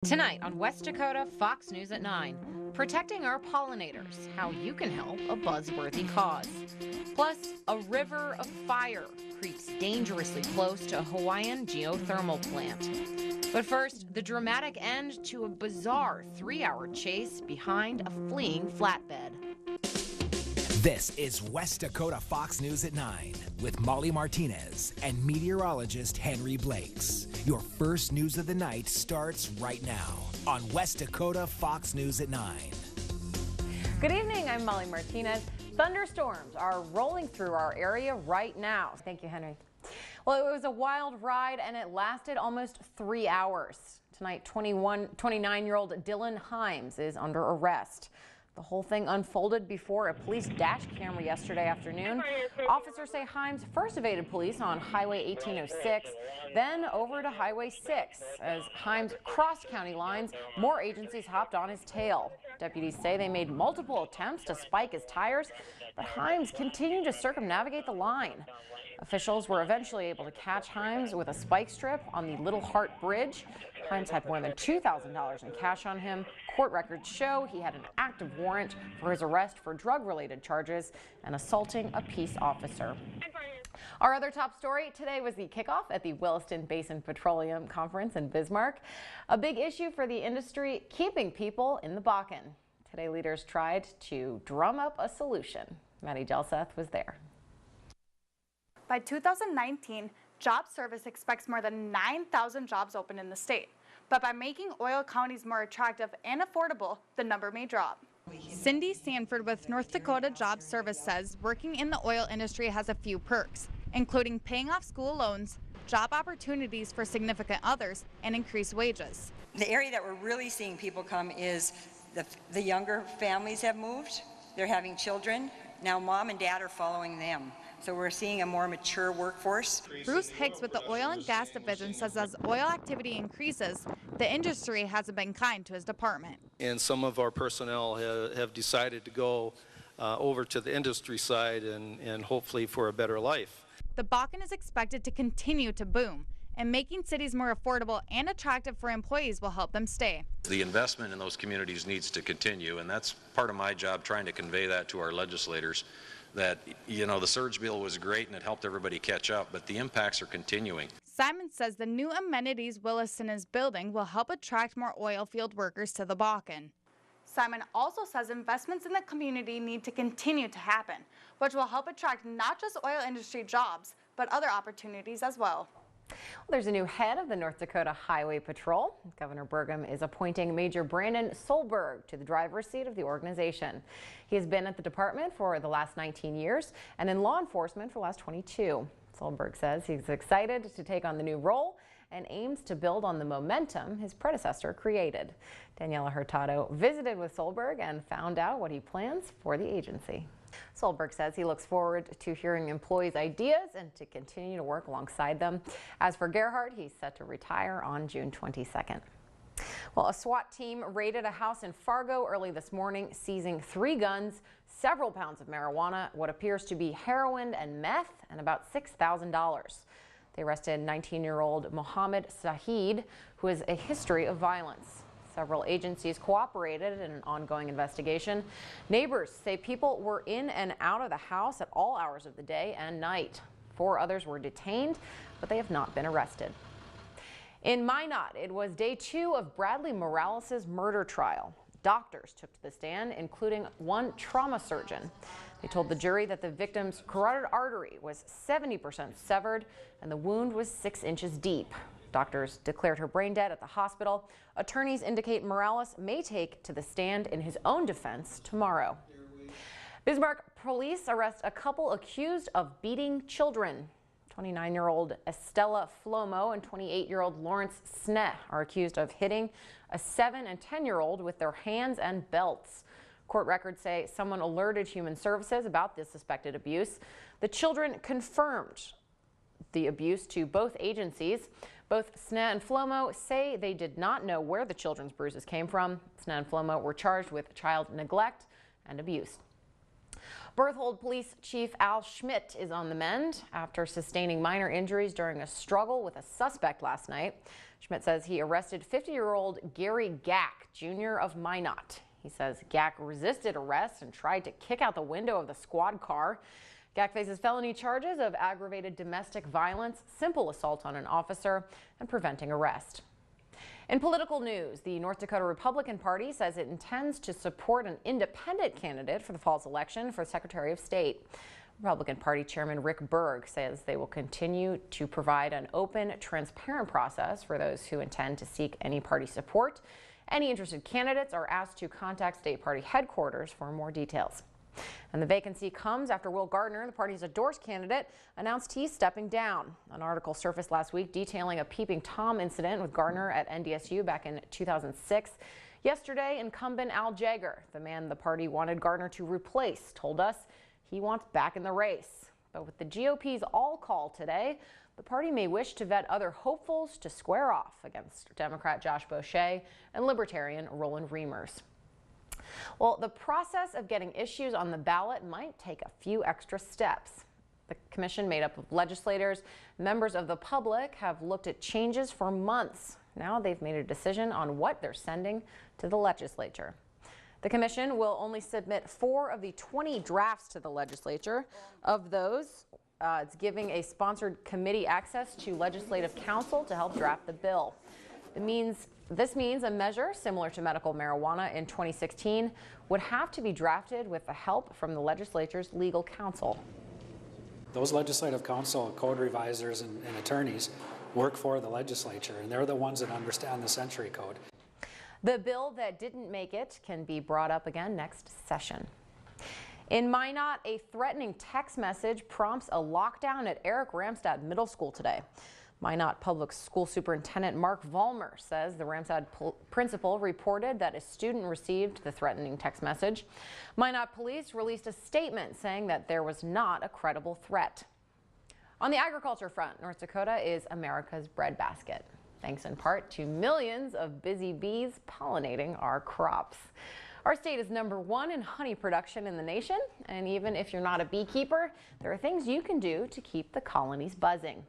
Tonight on West Dakota Fox News at 9, protecting our pollinators, how you can help a buzzworthy cause. Plus, a river of fire creeps dangerously close to a Hawaiian geothermal plant. But first, the dramatic end to a bizarre 3-hour chase behind a fleeing flatbed. This is West Dakota Fox News at 9 with Molly Martinez and meteorologist Henry Blakes. Your first news of the night starts right now on West Dakota Fox News at 9. Good evening, I'm Molly Martinez. Thunderstorms are rolling through our area right now. Thank you, Henry. Well, it was a wild ride and it lasted almost 3 hours. Tonight, 29-year-old Dylan Himes is under arrest. The whole thing unfolded before a police dash camera yesterday afternoon. Officers say Himes first evaded police on Highway 1806, then over to Highway 6. As Himes crossed county lines, more agencies hopped on his tail. Deputies say they made multiple attempts to spike his tires, but Himes continued to circumnavigate the line. Officials were eventually able to catch Himes with a spike strip on the Little Heart Bridge. Himes had more than $2,000 in cash on him. Court records show he had an active warrant for his arrest for drug-related charges and assaulting a peace officer. Our other top story today was the kickoff at the Williston Basin Petroleum Conference in Bismarck. A big issue for the industry, keeping people in the Bakken. Today, leaders tried to drum up a solution. Maddie Jelseth was there. By 2019, Job Service expects more than 9,000 jobs open in the state. But by making oil counties more attractive and affordable, the number may drop. Cindy Sanford with North Dakota Job Service says working in the oil industry has a few perks, including paying off school loans, job opportunities for significant others, and increased wages. The area that we're really seeing people come is the younger families have moved. They're having children. Now mom and dad are following them. So we're seeing a more mature workforce. Bruce Hicks with the Oil and Gas Division says as oil activity increases, the industry hasn't been kind to his department. And some of our personnel have decided to go over to the industry side and hopefully for a better life. The Bakken is expected to continue to boom, and making cities more affordable and attractive for employees will help them stay. The investment in those communities needs to continue, and that's part of my job, trying to convey that to our legislators. That, you know, the surge bill was great and it helped everybody catch up, but the impacts are continuing. Simon says the new amenities Williston is building will help attract more oil field workers to the Bakken. Simon also says investments in the community need to continue to happen, which will help attract not just oil industry jobs, but other opportunities as well. There's a new head of the North Dakota Highway Patrol. Governor Burgum is appointing Major Brandon Solberg to the driver's seat of the organization. He has been at the department for the last 19 years and in law enforcement for the last 22. Solberg says he's excited to take on the new role and aims to build on the momentum his predecessor created. Daniela Hurtado visited with Solberg and found out what he plans for the agency. Solberg says he looks forward to hearing employees' ideas and to continue to work alongside them. As for Gerhardt, he's set to retire on June 22nd. Well, a SWAT team raided a house in Fargo early this morning, seizing 3 guns, several pounds of marijuana, what appears to be heroin and meth, and about $6,000. They arrested 19-year-old Mohammed Sahid, who has a history of violence. Several agencies cooperated in an ongoing investigation. Neighbors say people were in and out of the house at all hours of the day and night. 4 others were detained, but they have not been arrested. In Minot, it was day 2 of Bradley Morales' murder trial. Doctors took to the stand, including one trauma surgeon. They told the jury that the victim's carotid artery was 70% severed and the wound was 6 inches deep. Doctors declared her brain dead at the hospital. Attorneys indicate Morales may take to the stand in his own defense tomorrow. Bismarck police arrest a couple accused of beating children. 29-year-old Estella Flomo and 28-year-old Lawrence Sneh are accused of hitting a 7- and 10-year-old with their hands and belts. Court records say someone alerted Human Services about this suspected abuse. The children confirmed the abuse to both agencies. Both Sneh and Flomo say they did not know where the children's bruises came from. Sneh and Flomo were charged with child neglect and abuse. Berthold Police Chief Al Schmidt is on the mend after sustaining minor injuries during a struggle with a suspect last night. Schmidt says he arrested 50-year-old Gary Gack, Jr. of Minot. He says Gack resisted arrest and tried to kick out the window of the squad car. Gack faces felony charges of aggravated domestic violence, simple assault on an officer, and preventing arrest. In political news, the North Dakota Republican Party says it intends to support an independent candidate for the fall's election for Secretary of State. Republican Party Chairman Rick Berg says they will continue to provide an open, transparent process for those who intend to seek any party support. Any interested candidates are asked to contact state party headquarters for more details. And the vacancy comes after Will Gardner, the party's endorsed candidate, announced he's stepping down. An article surfaced last week detailing a peeping Tom incident with Gardner at NDSU back in 2006. Yesterday, incumbent Al Jaeger, the man the party wanted Gardner to replace, told us he wants back in the race. But with the GOP's all call today, the party may wish to vet other hopefuls to square off against Democrat Josh Boucher and Libertarian Roland Reimers. Well, the process of getting issues on the ballot might take a few extra steps. The commission, made up of legislators, members of the public, have looked at changes for months. Now they've made a decision on what they're sending to the legislature. The commission will only submit 4 of the 20 drafts to the legislature. Of those, it's giving a sponsored committee access to legislative counsel to help draft the bill. This means a measure similar to medical marijuana in 2016 would have to be drafted with the help from the legislature's legal counsel. Those legislative counsel, code revisers, and attorneys work for the legislature, and they're the ones that understand the Century Code. The bill that didn't make it can be brought up again next session. In Minot, a threatening text message prompts a lockdown at Eric Ramstad Middle School today. Minot Public School Superintendent Mark Vollmer says the Ramstad principal reported that a student received the threatening text message. Minot police released a statement saying that there was not a credible threat. On the agriculture front, North Dakota is America's breadbasket, thanks in part to millions of busy bees pollinating our crops. Our state is #1 in honey production in the nation, and even if you're not a beekeeper, there are things you can do to keep the colonies buzzing.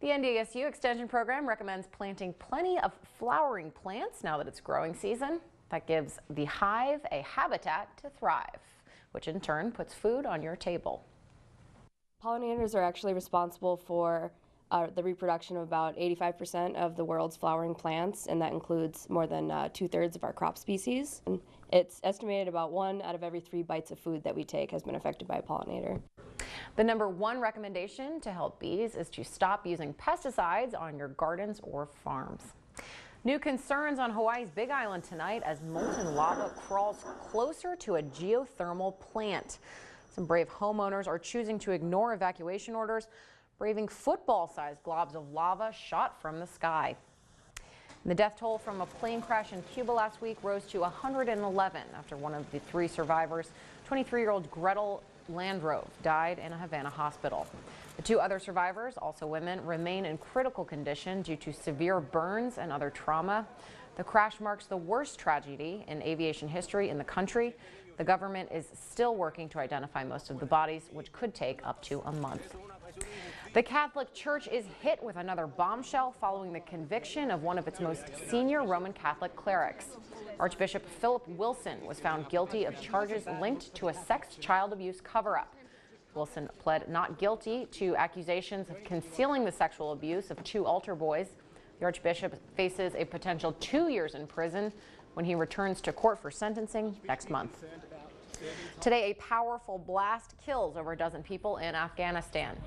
The NDSU Extension Program recommends planting plenty of flowering plants now that it's growing season. That gives the hive a habitat to thrive, which in turn puts food on your table. Pollinators are actually responsible for the reproduction of about 85% of the world's flowering plants, and that includes more than 2/3 of our crop species. And it's estimated about 1 out of every 3 bites of food that we take has been affected by a pollinator. The #1 recommendation to help bees is to stop using pesticides on your gardens or farms. New concerns on Hawaii's Big Island tonight as molten lava crawls closer to a geothermal plant. Some brave homeowners are choosing to ignore evacuation orders, braving football-sized globs of lava shot from the sky. The death toll from a plane crash in Cuba last week rose to 111 after one of the 3 survivors, 23-year-old Gretel Landrove, died in a Havana hospital. The 2 other survivors, also women, remain in critical condition due to severe burns and other trauma. The crash marks the worst tragedy in aviation history in the country. The government is still working to identify most of the bodies, which could take up to a month. The Catholic Church is hit with another bombshell following the conviction of one of its most senior Roman Catholic clerics. Archbishop Philip Wilson was found guilty of charges linked to a sex child abuse cover-up. Wilson pled not guilty to accusations of concealing the sexual abuse of 2 altar boys. The Archbishop faces a potential 2 years in prison when he returns to court for sentencing next month. Today, a powerful blast kills over a dozen people in Afghanistan.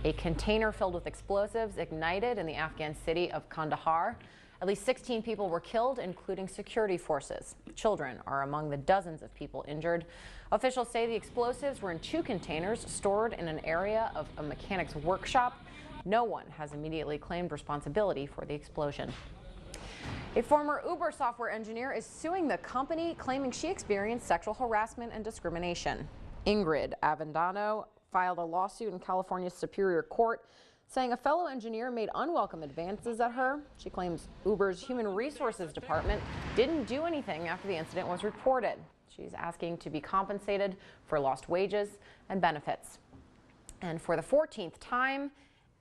A container filled with explosives ignited in the Afghan city of Kandahar. At least 16 people were killed, including security forces. Children are among the dozens of people injured. Officials say the explosives were in 2 containers stored in an area of a mechanic's workshop. No one has immediately claimed responsibility for the explosion. A former Uber software engineer is suing the company, claiming she experienced sexual harassment and discrimination. Ingrid Avendano filed a lawsuit in California's Superior Court, saying a fellow engineer made unwelcome advances at her. She claims Uber's Human Resources Department didn't do anything after the incident was reported. She's asking to be compensated for lost wages and benefits. And for the 14th time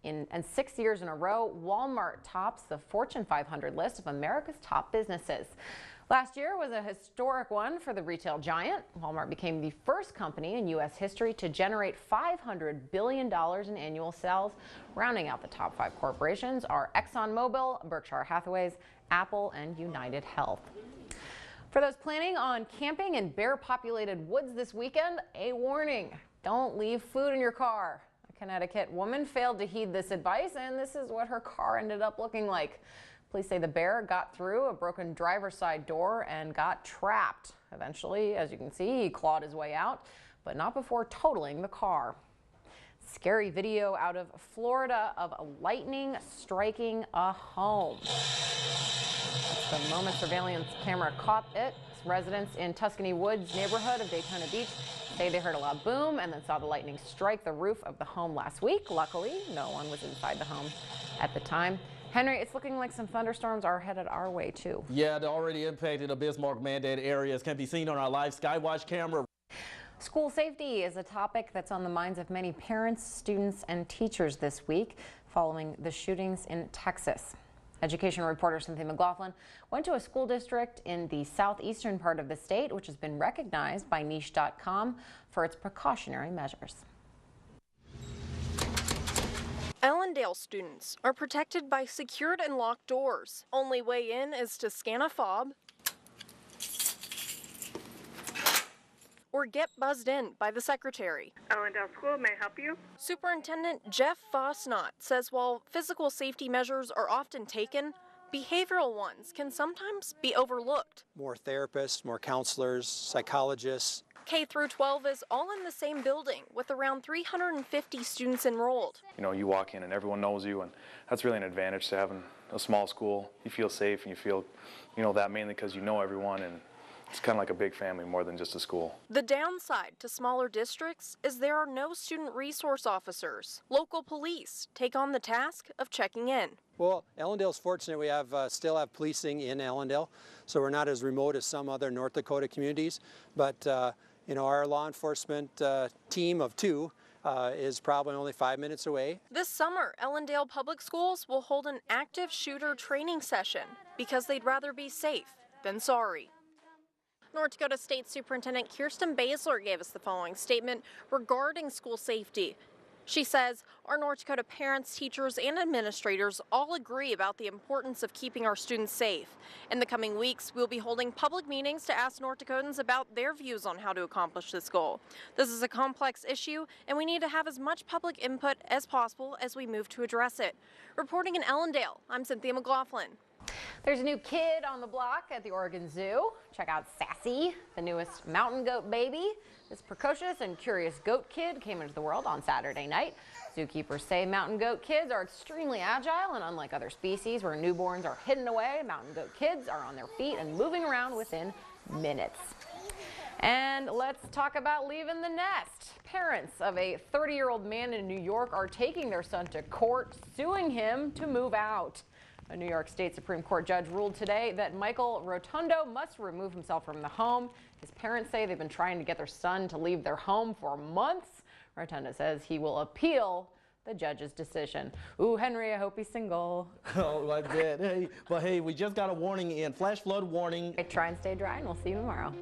and 6 years in a row, Walmart tops the Fortune 500 list of America's top businesses. Last year was a historic one for the retail giant. Walmart became the first company in U.S. history to generate $500 billion in annual sales. Rounding out the top 5 corporations are ExxonMobil, Berkshire Hathaway's, Apple, and United Health. For those planning on camping in bear-populated woods this weekend, a warning: don't leave food in your car. A Connecticut woman failed to heed this advice, and this is what her car ended up looking like. Police say the bear got through a broken driver's side door and got trapped. Eventually, as you can see, he clawed his way out, but not before totaling the car. Scary video out of Florida of lightning striking a home. The moment surveillance camera caught it. Residents in Tuscany Woods neighborhood of Daytona Beach say they heard a loud boom and then saw the lightning strike the roof of the home last week. Luckily, no one was inside the home at the time. Henry, it's looking like some thunderstorms are headed our way, too. Yeah, the already impacted or Bismarck mandated areas can be seen on our live Skywatch camera. School safety is a topic that's on the minds of many parents, students, and teachers this week following the shootings in Texas. Education reporter Cynthia McLaughlin went to a school district in the southeastern part of the state, which has been recognized by niche.com for its precautionary measures. Allendale students are protected by secured and locked doors. Only way in is to scan a fob or get buzzed in by the secretary. Allendale School, may I help you? Superintendent Jeff Fosnot says while physical safety measures are often taken, behavioral ones can sometimes be overlooked. More therapists, more counselors, psychologists. K through 12 is all in the same building with around 350 students enrolled. You know, you walk in and everyone knows you, and that's really an advantage to having a small school. You feel safe and you feel, that mainly because you know everyone, and it's kind of like a big family more than just a school. The downside to smaller districts is there are no student resource officers. Local police take on the task of checking in. Well, Allendale's fortunate we still have policing in Allendale, so we're not as remote as some other North Dakota communities. But our law enforcement team of 2 is probably only 5 minutes away. This summer, Allendale Public Schools will hold an active shooter training session because they'd rather be safe than sorry. North Dakota State Superintendent Kirsten Basler gave us the following statement regarding school safety. She says, our North Dakota parents, teachers, and administrators all agree about the importance of keeping our students safe. In the coming weeks, we'll be holding public meetings to ask North Dakotans about their views on how to accomplish this goal. This is a complex issue, and we need to have as much public input as possible as we move to address it. Reporting in Allendale, I'm Cynthia McLaughlin. There's a new kid on the block at the Oregon Zoo. Check out Sassy, the newest mountain goat baby. This precocious and curious goat kid came into the world on Saturday night. Zookeepers say mountain goat kids are extremely agile, and unlike other species where newborns are hidden away, mountain goat kids are on their feet and moving around within minutes. And let's talk about leaving the nest. Parents of a 30-year-old man in New York are taking their son to court, suing him to move out. A New York State Supreme Court judge ruled today that Michael Rotundo must remove himself from the home. His parents say they've been trying to get their son to leave their home for months. Rotundo says he will appeal the judge's decision. Ooh, Henry, I hope he's single. Oh, I bet. Hey, we just got a warning in, flash flood warning. Try and stay dry, and we'll see you tomorrow.